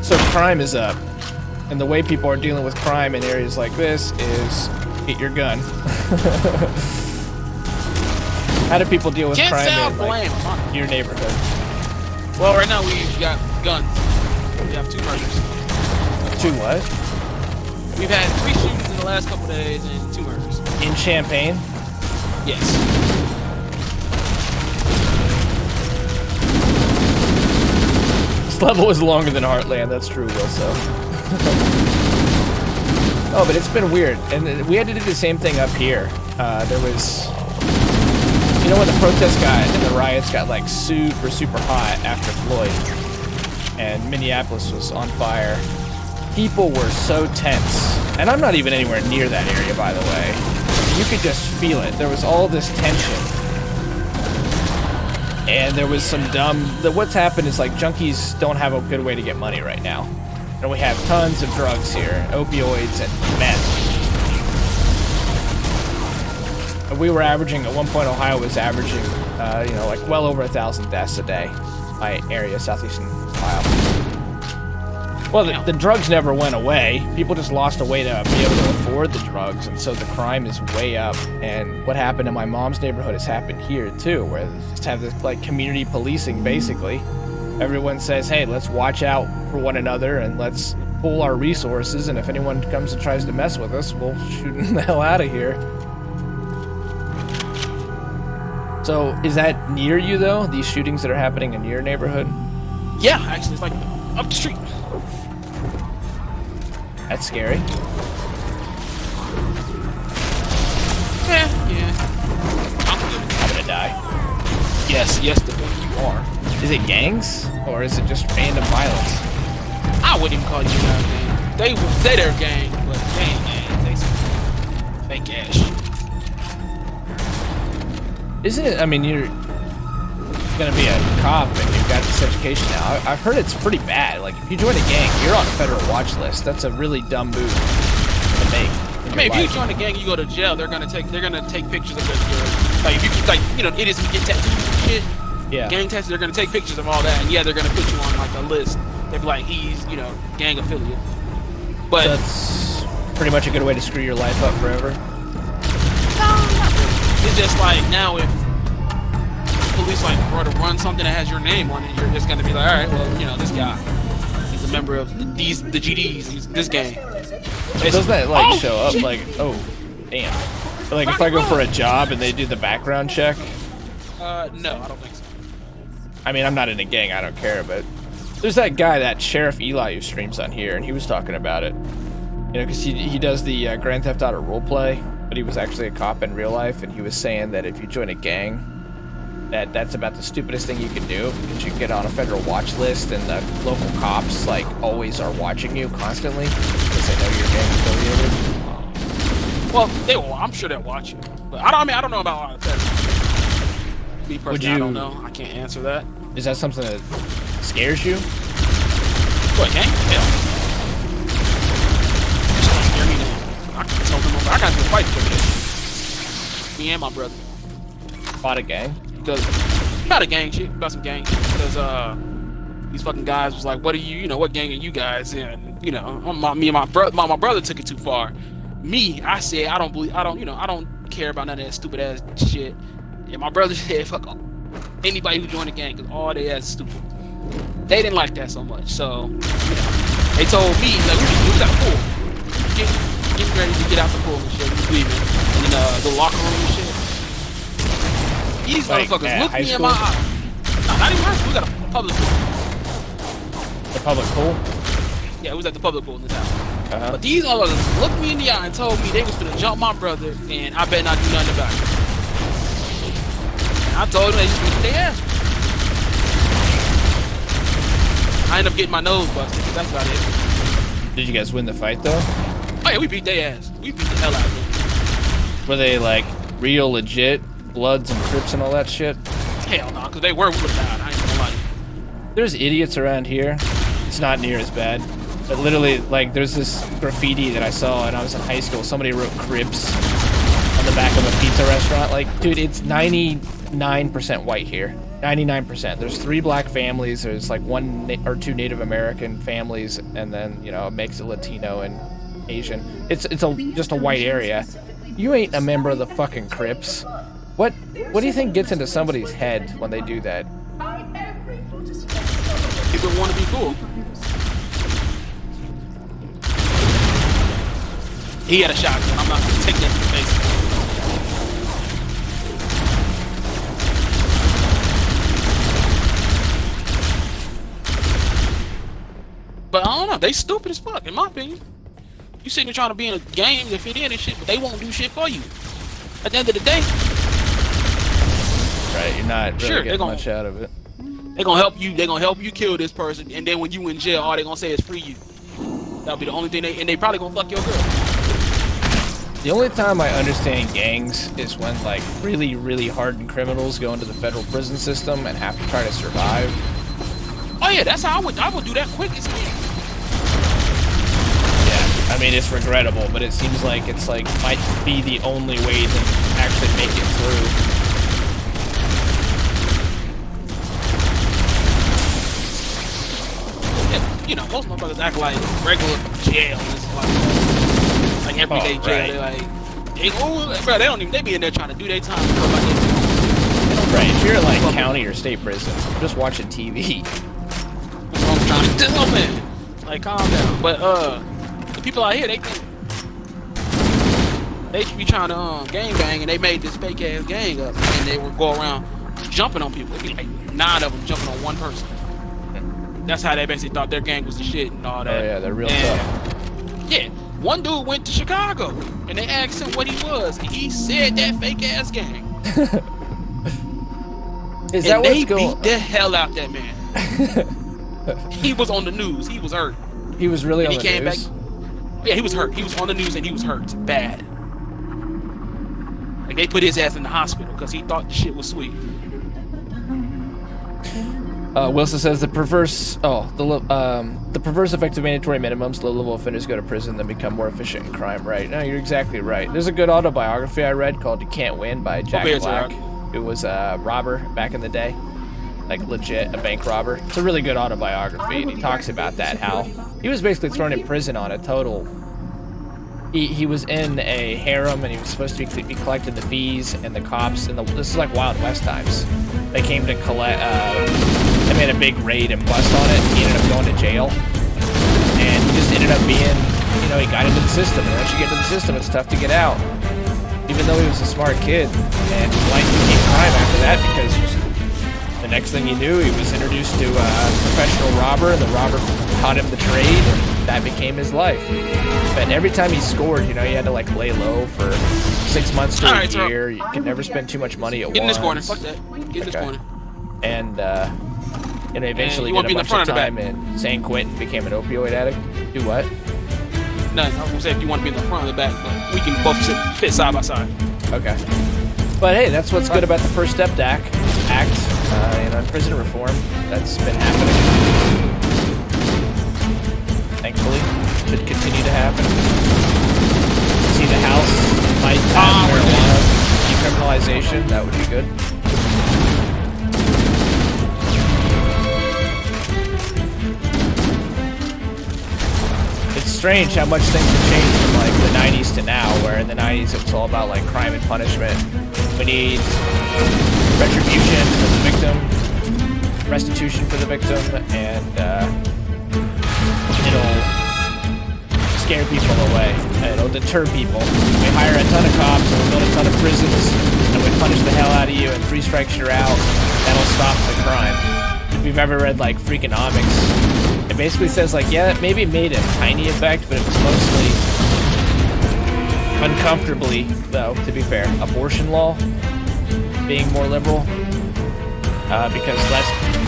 so crime is up. And the way people are dealing with crime in areas like this is get your gun. How do people deal with crime in your neighborhood? Well, right now we've got guns. We have 2 murders. 2 what? We've had 3 shootings in the last couple of days and 2 murders. In Champaign? Yes. This level is longer than Heartland, that's true, Wilso. Oh, but it's been weird. And we had to do the same thing up here. There was... You know when the protest got and the riots got like super, super hot after Floyd and Minneapolis was on fire, people were so tense. And I'm not even anywhere near that area, by the way. You could just feel it. There was all this tension. And there was some what's happened is like junkies don't have a good way to get money right now. And we have tons of drugs here, opioids and meth. And we were averaging, at one point Ohio was averaging, you know, like well over 1,000 deaths a day. My area, southeastern Ohio. Well, the drugs never went away. People just lost a way to be able to afford the drugs, and so the crime is way up. And what happened in my mom's neighborhood has happened here too, where they just have this like community policing basically. Everyone says, hey, let's watch out for one another and let's pool our resources, and if anyone comes and tries to mess with us, we'll shoot them the hell out of here. So, is that near you though? These shootings that are happening in your neighborhood? Yeah, actually, it's like up the street. That's scary. Yeah. I'm gonna die. Yes, the fuck you are. Is it gangs? Or is it just random violence? I wouldn't even call you a gang. They would say they're gang, but they ain't gang. They some fake ass shit. Isn't it, I mean, you're gonna be a cop and you've got this education now. I've heard it's pretty bad. Like, if you join a gang, you're on a federal watch list. That's a really dumb move to make. I mean, if you join a gang, you go to jail. They're gonna take pictures of your, like, if you like, you know, idiots get tattoos and shit. Yeah. Gang tattoos. They're gonna take pictures of all that, and yeah, they're gonna put you on like a list. They'll be like, he's, you know, gang affiliate. But that's pretty much a good way to screw your life up forever. It's just like now if the police like were to run something that has your name on it, you're just gonna be like, all right, well, you know, this guy, he's a member of the GDs, he's this gang. Doesn't that like show up shit. Like, oh, damn. But, like if I go for a job and they do the background check? No, I don't think so. I mean, I'm not in a gang, I don't care, but there's that guy, that Sheriff Eli, who streams on here, and he was talking about it. You know, because he does the Grand Theft Auto roleplay, but he was actually a cop in real life, and he was saying that if you join a gang, that's about the stupidest thing you can do, because you can get on a federal watch list, and the local cops, like, always are watching you constantly, because they know you're gang affiliated. Well, they will. I'm sure they'll watch you. But I don't know about federal. Me personally, I don't know. I can't answer that. Is that something that scares you? What, gang? Hell. I can tell them I got to fight for this. Me and my brother. Fought a gang? Because not a gang shit, about some gang shit. Because these fucking guys was like, what are you know, what gang are you guys in? You know, me and my brother took it too far. Me, I said I don't care about none of that stupid ass shit. And my brother said, fuck anybody who joined the gang, because all they ass is stupid. They didn't like that so much. So, you know, they told me, like, we got a pool. Getting ready to get out the pool and shit. We was leaving. And then the locker room and shit. These like, motherfuckers looked me school? in my eye. No, not even high school. We got a public pool. The public pool? Yeah, it was at the public pool in the town. Uh-huh. But these motherfuckers looked me in the eye and told me they was gonna jump my brother, and I better not do nothing about it. And I told them they just went their ass. I ended up getting my nose busted, but that's about it. Did you guys win the fight though? Oh yeah, we beat their ass. We beat the hell out of them. Were they like real legit Bloods and Crips and all that shit? Hell no, because they were, we would've died. I ain't gonna lie. There's idiots around here. It's not near as bad. But literally, like, there's this graffiti that I saw when I was in high school. Somebody wrote Crips on the back of a pizza restaurant. Like, dude, it's 99% white here. 99%. There's 3 black families. There's like 1 or 2 Native American families, and then, you know, a mix of Latino and Asian. It's just a white area. You ain't a member of the fucking Crips. What do you think gets into somebody's head when they do that? People want to be cool. He had a shotgun. I'm not gonna take that to the face. But I don't know. They stupid as fuck, in my opinion. You sitting there trying to be in a game to fit in and shit, but they won't do shit for you. At the end of the day, Right, you're not really Sure, getting much out of it. they're gonna help you. They're gonna help you kill this person, and then when you in jail, all they gonna say is free you. That'll be the only thing and they probably gonna fuck your girl. The only time I understand gangs is when like really, really hardened criminals go into the federal prison system and have to try to survive. Oh yeah, that's how I would do that quick as hell. Yeah, I mean it's regrettable, but it seems like it's like might be the only way to actually make it through. Yeah, you know, most motherfuckers act like regular jail is like everyday jail. right. They're like, bro, they don't even. They be in there trying to do their time. Right, if you're at like county or state prison, you're just watching TV. That's what I'm trying to do, man. Like, calm down. But the people out here, they think they should be trying to gang bang, and they made this fake ass gang up, and they would go around jumping on people. It'd be like 9 of them jumping on one person. That's how they basically thought their gang was the shit and all that. Oh yeah, they're real tough. Yeah, one dude went to Chicago, and they asked him what he was, and he said that fake ass gang. Is that and what's they going? beat the hell out that man. He was on the news. He was hurt. He was really And on he the came news. back. Yeah, he was hurt. He was on the news and he was hurt bad. Like they put his ass in the hospital because he thought the shit was sweet. Wilson says the perverse effect of mandatory minimums. Low-level offenders go to prison, then become more efficient in crime. Right? No, you're exactly right. There's a good autobiography I read called "You Can't Win" by Jack Black. Who was a robber back in the day, like legit a bank robber. It's a really good autobiography, and he talks about that, how he was basically thrown in prison on a total. He was in a harem, and he was supposed to be collecting the fees, and the cops, and this is like Wild West times. They came to collect. They made a big raid and bust on it. He ended up going to jail, and he just ended up being, you know, he got into the system, and once you get into the system, it's tough to get out. Even though he was a smart kid, and his life became crime after that because the next thing he knew, he was introduced to a professional robber, and the robber taught him the trade, and that became his life. But every time he scored, you know, he had to like lay low for 6 months to a year. You could never spend too much money at once. Get in this corner. Fuck that. Get in this corner. And eventually you did a won't bunch be in the of front time in San Quentin, became an opioid addict. Do what? No, I was gonna say if you want to be in the front or the back, but we can both fit side by side. Okay. But hey, that's what's good about the First Step Act. You know, prison reform that's been happening. Thankfully, should continue to happen. See, the House might pass marijuana decriminalization. That would be good. It's strange how much things have changed from like the 90s to now, where in the 90s it was all about like crime and punishment. We need retribution for the victim, restitution for the victim, and it'll scare people away. It'll deter people. We hire a ton of cops, and we build a ton of prisons, and we punish the hell out of you, and 3 strikes you're out. That'll stop the crime. If you've ever read like Freakonomics, it basically says like, yeah, it maybe made a tiny effect, but it was mostly uncomfortably, though, to be fair, abortion law being more liberal, because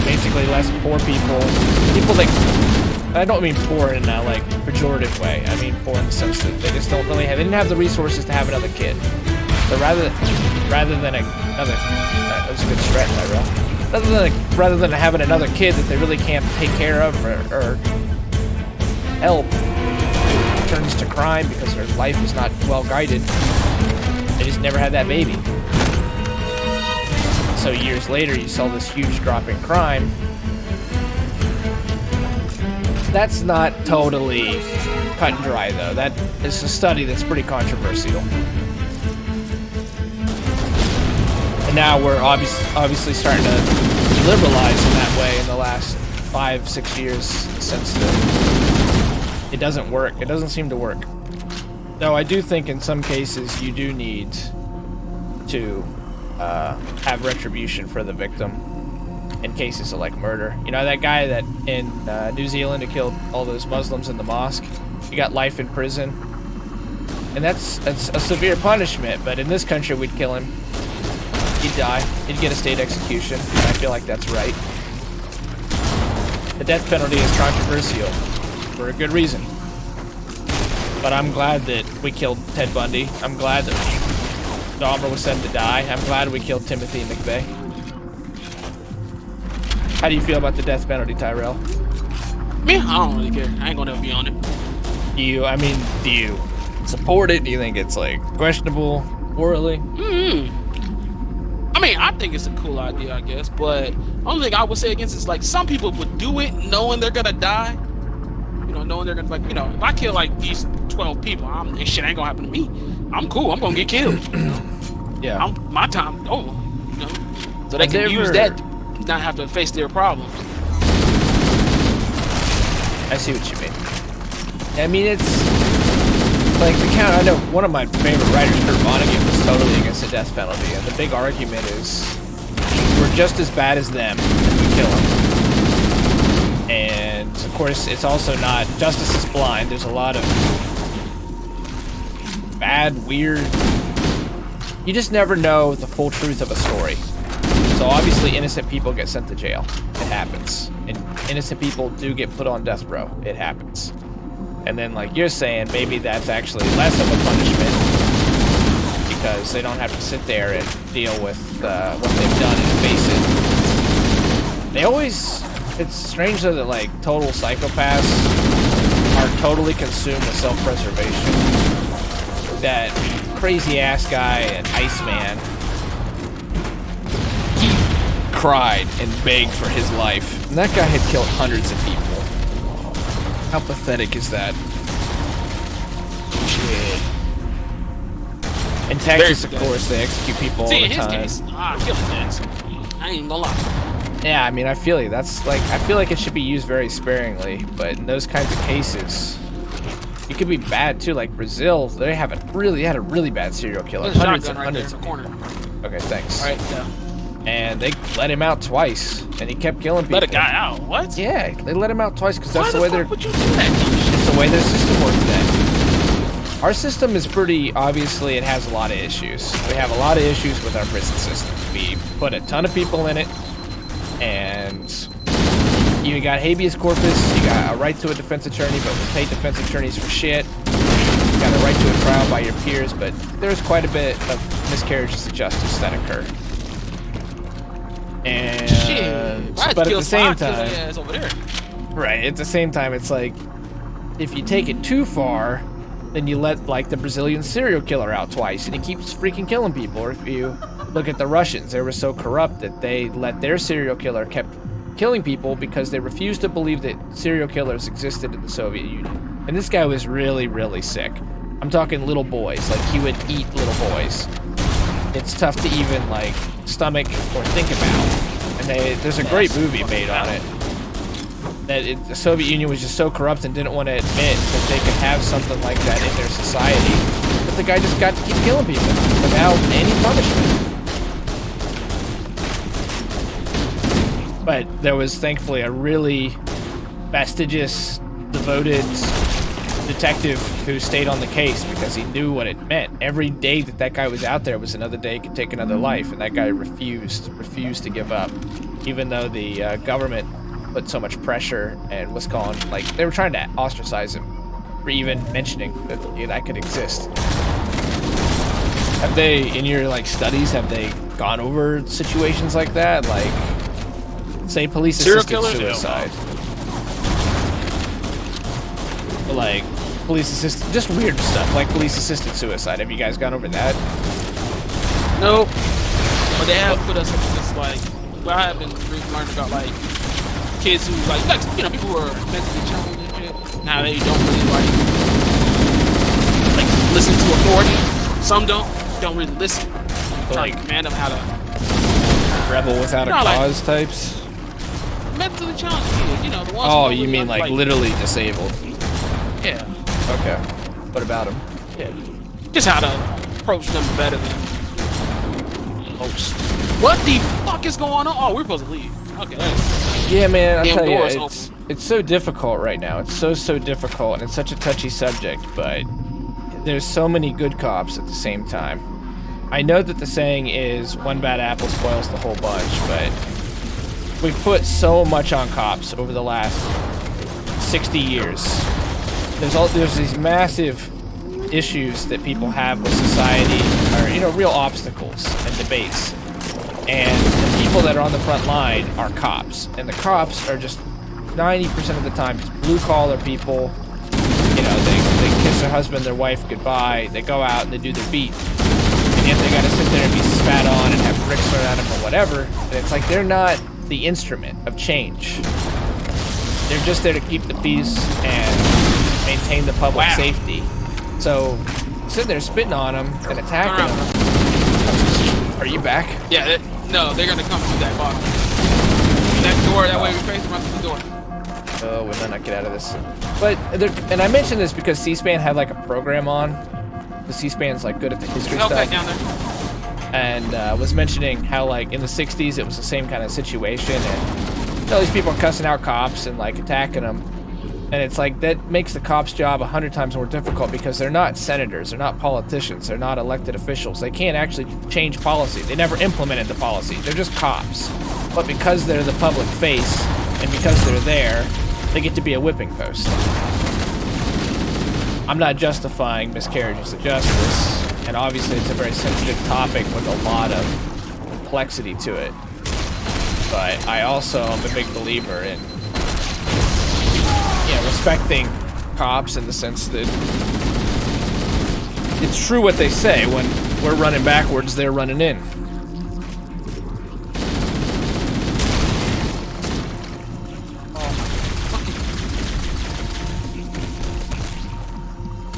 basically less poor people that, I don't mean poor in a like pejorative way, I mean poor in the sense that they just don't really they didn't have the resources to have another kid. So rather than another, that was a good stretch, rather than having another kid that they really can't take care of or help, it turns to crime because their life is not well guided. They just never had that baby. So years later, you saw this huge drop in crime. That's not totally cut and dry, though. That is a study that's pretty controversial. And now we're obviously starting to liberalize in that way in the last 5-6 years since it doesn't work. It doesn't seem to work. Though I do think in some cases you do need to have retribution for the victim in cases of like murder. You know, that guy that in New Zealand who killed all those Muslims in the mosque, he got life in prison. And that's a severe punishment, but in this country we'd kill him. He'd die. He'd get a state execution. And I feel like that's right. The death penalty is controversial for a good reason. But I'm glad that we killed Ted Bundy. I'm glad that Dahmer was sent to die. I'm glad we killed Timothy McVeigh. How do you feel about the death penalty, Tyrell? Me, I don't really care. I ain't gonna ever be on it. Do you support it? Do you think it's like questionable morally? I mean, I think it's a cool idea, I guess, but only thing I would say against is like some people would do it knowing they're gonna die. You know, knowing they're gonna, like, you know, if I kill like these 12 people, this shit ain't gonna happen to me. I'm cool. I'm gonna get killed. You know? Yeah. My time over. You know, so they can use that to not have to face their problems. I see what you mean. I mean, it's like the count. I know one of my favorite writers, Kurt Vonnegut, was totally against the death penalty, and the big argument is we're just as bad as them if we kill them. And of course, it's also not justice is blind. There's a lot of bad, weird. You just never know the full truth of a story. So obviously, innocent people get sent to jail. It happens, and innocent people do get put on death row. It happens. And then, like you're saying, maybe that's actually less of a punishment because they don't have to sit there and deal with what they've done and face it. They always... It's strange though that, like, total psychopaths are totally consumed with self-preservation. That crazy-ass guy and Iceman, he cried and begged for his life. And that guy had killed hundreds of people. How pathetic is that? Shit. In Texas, of course, they execute people all the time. In his case, I feel like that. I ain't even gonna lie. Yeah, I mean, I feel you. That's like, I feel like it should be used very sparingly, but in those kinds of cases, it could be bad too. Like Brazil, they had a really bad serial killer. There's a Hundreds shotgun and right hundreds. there in the corner. Okay, thanks. All right, yeah. And they let him out twice, and he kept killing people. Let a guy out. What? Yeah, they let him out twice because that's Why the way fuck would you do that? it's the way their system works. Then our system is pretty obviously it has a lot of issues. We have a lot of issues with our prison system. We put a ton of people in it, and you got habeas corpus. You got a right to a defense attorney, but we pay defense attorneys for shit. You got a right to a trial by your peers, but there's quite a bit of miscarriages of justice that occur. And but at the same time, over there. right, at the same time, it's like if you take it too far, then you let like the Brazilian serial killer out twice, and he keeps freaking killing people. Or if you look at the Russians, they were so corrupt that they let their serial killer kept killing people because they refused to believe that serial killers existed in the Soviet Union. And this guy was really, really sick. I'm talking little boys, like he would eat little boys. It's tough to even like stomach or think about. And there's a great movie made on it. The Soviet Union was just so corrupt and didn't want to admit that they could have something like that in their society. But the guy just got to keep killing people without any punishment. But there was thankfully a really fastidious, devoted detective who stayed on the case because he knew what it meant. Every day that guy was out there was another day could take another life, and that guy refused to give up, even though the government put so much pressure and was calling, like, they were trying to ostracize him for even mentioning that that could exist. Have they, in your like studies, have they gone over situations like that, like say police assisted suicide? Like police assisted, just weird stuff like police assisted suicide. Have you guys gone over that? Nope. But they have put us in this, like, well, I have been learning about like kids who like you know, people who are mentally challenged and shit. Now they don't really like listen to authority. Some don't really listen. Like, command them how to rebel without a cause types. Mentally challenged kids, you know, the ones. Oh, you mean like literally disabled? Yeah. Okay. What about them? Yeah. Just how to approach them better than most. What the fuck is going on? Oh, we're supposed to leave. Okay. Yeah, man, I'll Damn tell you, doors it's so difficult right now. It's so difficult, and it's such a touchy subject, but there's so many good cops at the same time. I know that the saying is one bad apple spoils the whole bunch, but we've put so much on cops over the last 60 years. There's these massive issues that people have with society, or real obstacles and debates. And the people that are on the front line are cops, and the cops are just 90% of the time just blue-collar people. They kiss their husband, their wife goodbye, they go out and they do their beat, and yet they gotta sit there and be spat on and have bricks thrown at them or whatever. And it's like they're not the instrument of change. They're just there to keep the peace and maintain the public safety. So, sitting there spitting on them and attacking them. Are you back? Yeah, no, they're gonna come through that bottom. That door, that way we face run through the door. Oh, we might not get out of this. But, and I mentioned this because C-SPAN had like a program on. The C-SPAN's like good at the history stuff. Down there. And was mentioning how like in the 60s it was the same kind of situation, and all these people are cussing out cops and like attacking them. And it's like that makes the cops' job 100 times more difficult because they're not senators, they're not politicians, they're not elected officials. They can't actually change policy. They never implemented the policy. They're just cops. But because they're the public face and because they're there, they get to be a whipping post. I'm not justifying miscarriages of justice, and obviously it's a very sensitive topic with a lot of complexity to it. But I also am a big believer in respecting cops in the sense that it's true what they say. When we're running backwards, they're running in.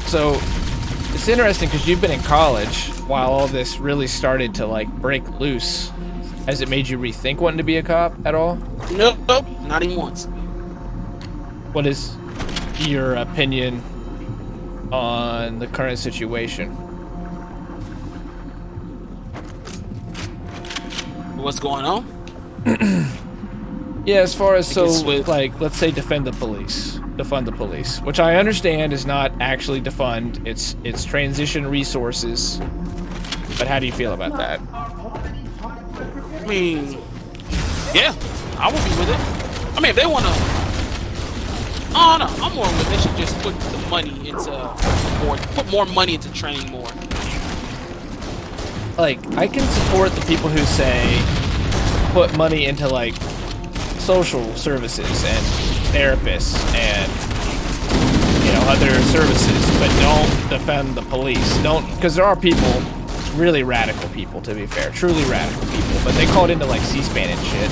So it's interesting because you've been in college while all this really started to like break loose. Has it made you rethink wanting to be a cop at all? Nope, not even once. What is your opinion on the current situation? What's going on? Yeah, as far as like let's say defund the police, which I understand is not actually defund, it's transition resources. But how do you feel about that? I mean, yeah, I would be with it. I mean, if they want to. Oh no, I'm more with they should just put the money into put more money into training more. Like, I can support the people who say put money into like social services and therapists and other services, but don't defend the police. Don't, because there are people, really radical people to be fair, truly radical people, but they call it into like C-SPAN and shit.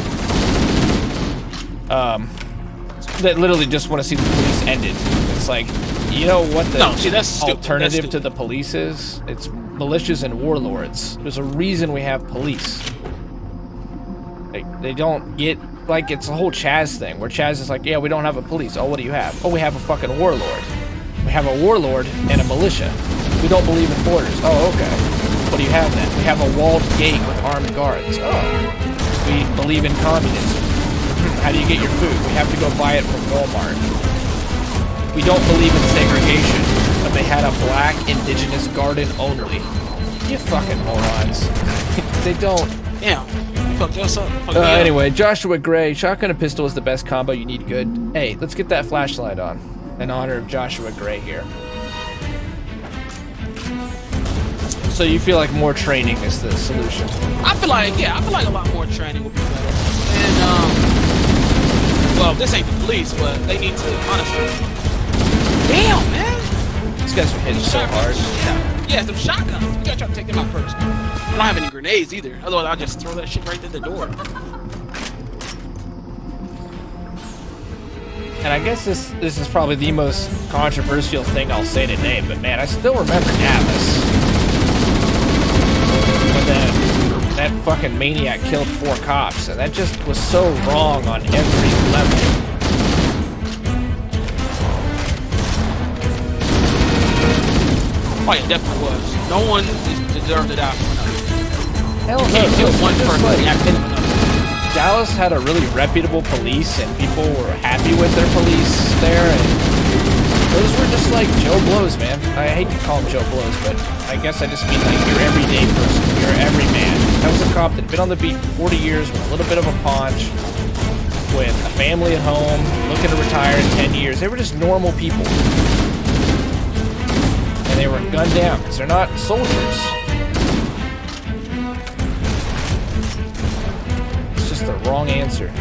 That literally just want to see the police ended. It's like, you know what the that's alternative to the police is? It's militias and warlords. There's a reason we have police. They don't get, like, it's a whole Chaz thing, where Chaz is like, yeah, we don't have a police. Oh, what do you have? Oh, we have a fucking warlord. We have a warlord and a militia. We don't believe in borders. Oh, okay. What do you have then? We have a walled gate with armed guards. Oh. We believe in communism. How do you get your food? We have to go buy it from Walmart. We don't believe in segregation, but they had a black indigenous garden only. You fucking morons. They don't. Yeah. Fuck us up. Anyway, Joshua Gray, shotgun and pistol is the best combo. You need good. Hey, let's get that flashlight on in honor of Joshua Gray here. So you feel like more training is the solution? I feel like a lot more training would be better. And well, this ain't the police, but they need to honestly. Damn, man! These guys are hitting so hard. Yeah, some shotguns. We gotta try to take them out first. I don't have any grenades either. Otherwise, I'll just throw that shit right through the door. And I guess this is probably the most controversial thing I'll say today, but man, I still remember Dallas. When that fucking maniac killed 4 cops, and that just was so wrong on every level. Oh yeah, definitely was. No one deserved to die for another. Hell You no. can't kill one Just person like- and act for another. Dallas had a really reputable police, and people were happy with their police there, and those were just like Joe Blows, man. I hate to call them Joe Blows, but I guess I just mean like your everyday person, your everyman. That was a cop that'd been on the beat for 40 years with a little bit of a paunch, with a family at home, looking to retire in 10 years. They were just normal people. And they were gunned down because they're not soldiers. It's just the wrong answer.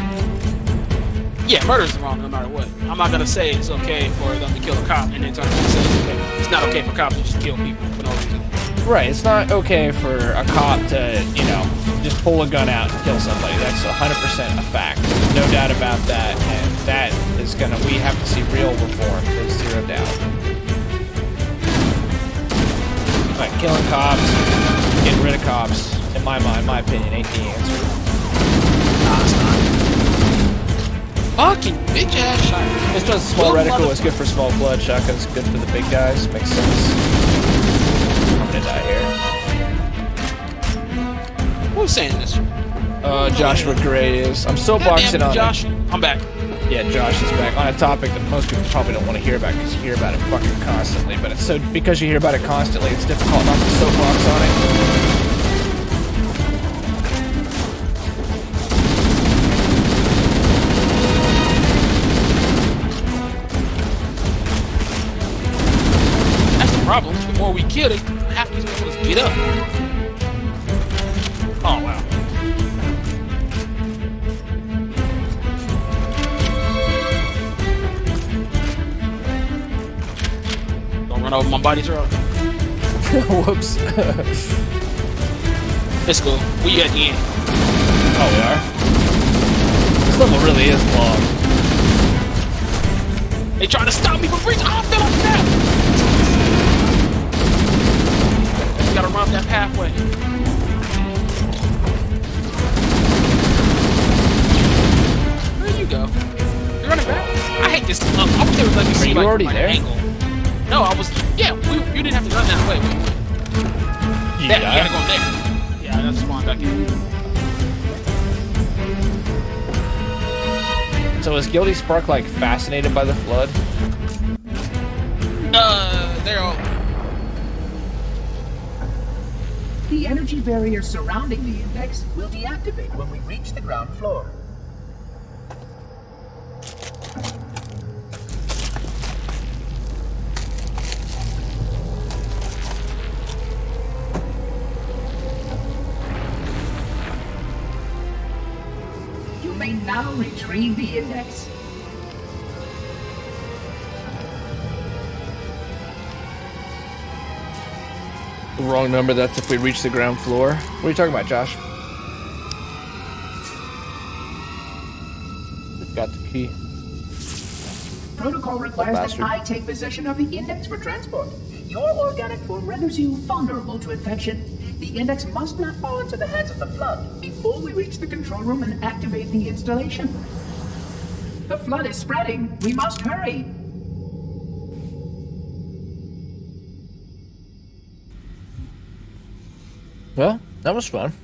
Yeah, murder's wrong no matter what. I'm not gonna say it's okay for them to kill a cop and then turn around and say it's not okay for cops to just kill people for no reason. Right, it's not okay for a cop to, you know, just pull a gun out and kill somebody. That's 100% a fact. There's no doubt about that, and that is gonna, we have to see real reform. There's zero doubt. Like, killing cops, getting rid of cops, in my mind, my opinion, ain't the answer. Nah, it's not. Fucking bitch ass shot. This was small reticle, is good for small blood. Shotgun's good for the big guys. Makes sense. I'm gonna die here. Who's saying this? Joshua Gray is. I'm still boxing Goddamn, on Josh. it. I'm back. Yeah, Josh is back on a topic that most people probably don't want to hear about because you hear about it fucking constantly. But it's so, because you hear about it constantly, it's difficult not to soapbox on it. That's the problem. The more we kill it, half these people just get up. Oh wow. Don't run over my body truck. Whoops. Let's go. We at the end. Oh, we are? This level really is long. They trying to stop me from reaching. Oh, I fell off the path. You gotta run up that pathway. Where you go? You're running back? I hate this. I wish they would let me see you like, already like there? an angle. No, I was. Yeah, you didn't have to run that way. You gotta go there. Yeah, that's spawned back in. So is Guilty Spark like fascinated by the flood? They're all. The energy barrier surrounding the index will deactivate when we reach the ground floor. You may now retrieve the index. Wrong number, that's if we reach the ground floor. What are you talking about, Josh? Got the key. Protocol requires that Bastard. I take possession of the index for transport. Your organic form renders you vulnerable to infection. The index must not fall into the hands of the flood before we reach the control room and activate the installation. The flood is spreading. We must hurry. Well, that was fun.